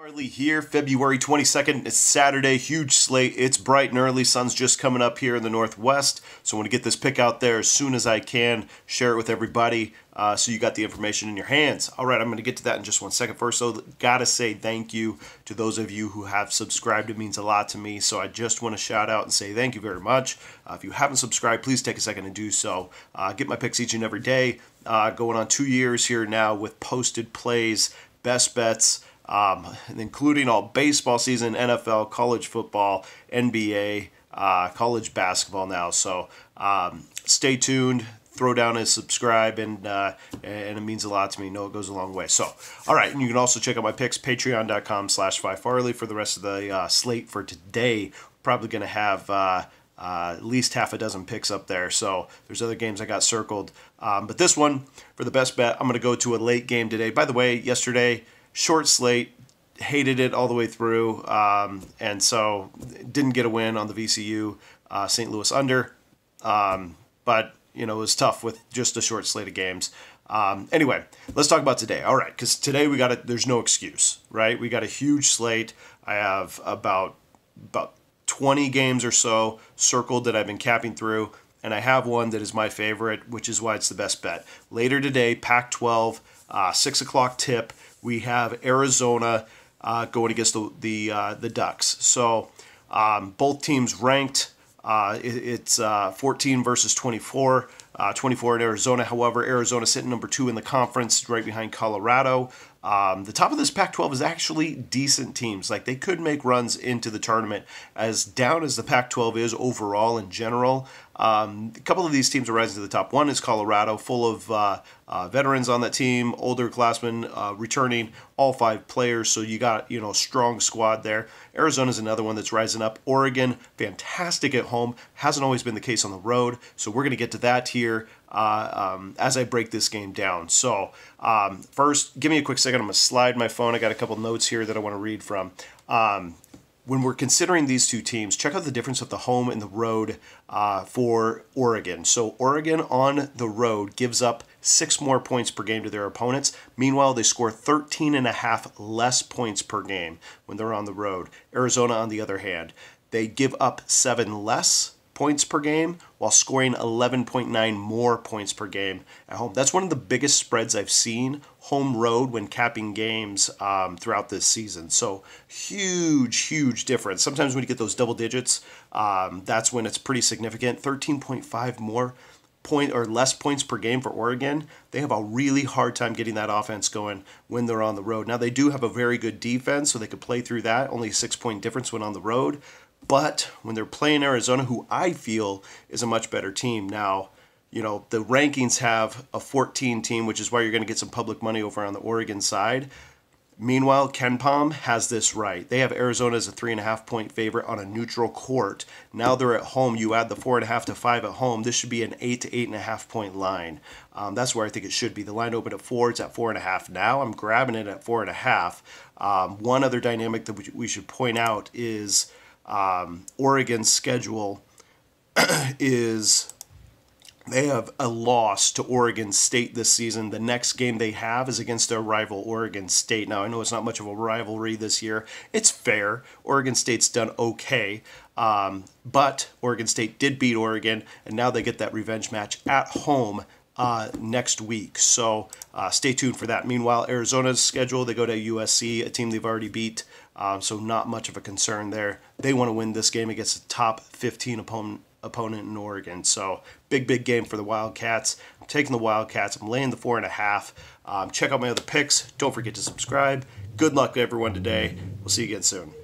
Farley here, February 22nd. It's Saturday, huge slate. It's bright and early. Sun's just coming up here in the northwest. So I want to get this pick out there as soon as I can, share it with everybody so you got the information in your hands. All right, I'm going to get to that in just 1 second. First, though, got to say thank you to those of you who have subscribed. It means a lot to me. So I just want to shout out and say thank you very much. If you haven't subscribed, please take a second to do so. Get my picks each and every day. Going on 2 years here now with posted plays, best bets, including all baseball season, NFL, college football, NBA, college basketball now. So stay tuned, throw down a subscribe, and it means a lot to me. Know it goes a long way. So, all right, and you can also check out my picks, patreon.com/Phi Farley for the rest of the slate for today. Probably going to have at least half a dozen picks up there. So there's other games I got circled. But this one, for the best bet, I'm going to go to a late game today. By the way, yesterday, short slate, hated it all the way through, and so didn't get a win on the VCU St. Louis under, but it was tough with just a short slate of games. Anyway, let's talk about today. All right, because today there's no excuse, right? We got a huge slate. I have about 20 games or so circled that I've been capping through, and I have one that is my favorite, which is why it's the best bet. Later today, Pac-12, 6 o'clock tip. We have Arizona going against the Ducks. So both teams ranked. It's 14 versus 24. 24 in Arizona. However, Arizona sitting number 2 in the conference, right behind Colorado. The top of this Pac-12 is actually decent teams. Like, they could make runs into the tournament. As down as the Pac-12 is overall in general, a couple of these teams are rising to the top. One is Colorado, full of veterans on that team, older classmen returning, all 5 players. So you got, a strong squad there. Arizona's another one that's rising up. Oregon, fantastic at home. Hasn't always been the case on the road. So we're going to get to that here as I break this game down. So first, give me a quick second. I'm going to slide my phone. I got a couple notes here that I want to read from. When we're considering these two teams, check out the difference of the home and the road for Oregon. So Oregon on the road gives up 6 more points per game to their opponents. Meanwhile, they score 13.5 less points per game when they're on the road. Arizona, on the other hand, they give up 7 less points per game while scoring 11.9 more points per game at home. That's one of the biggest spreads I've seen home road when capping games throughout this season. So huge difference. Sometimes when you get those double digits, that's when it's pretty significant. 13.5 more less points per game for Oregon. They have a really hard time getting that offense going when they're on the road. Now, they do have a very good defense, so they could play through that. Only a 6-point difference when on the road. But when they're playing Arizona, who I feel is a much better team. Now, the rankings have a 14 team, which is why you're going to get some public money over on the Oregon side. Meanwhile, KenPom has this right. They have Arizona as a 3.5-point favorite on a neutral court. Now they're at home. You add the 4.5 to 5 at home. This should be an 8 to 8.5-point line. That's where I think it should be. The line opened at 4. It's at 4.5 now. I'm grabbing it at 4.5. One other dynamic that we should point out is Oregon's schedule is they have a loss to Oregon State this season. The next game they have is against their rival Oregon State. Now, I know it's not much of a rivalry this year. It's fair. Oregon State's done okay. But Oregon State did beat Oregon, and now they get that revenge match at home next week. So stay tuned for that. Meanwhile, Arizona's schedule, they go to USC, a team they've already beat. So not much of a concern there. They want to win this game against a top 15 opponent in Oregon. So big game for the Wildcats. I'm taking the Wildcats. I'm laying the 4.5. Check out my other picks. Don't forget to subscribe. Good luck to everyone today. We'll see you again soon.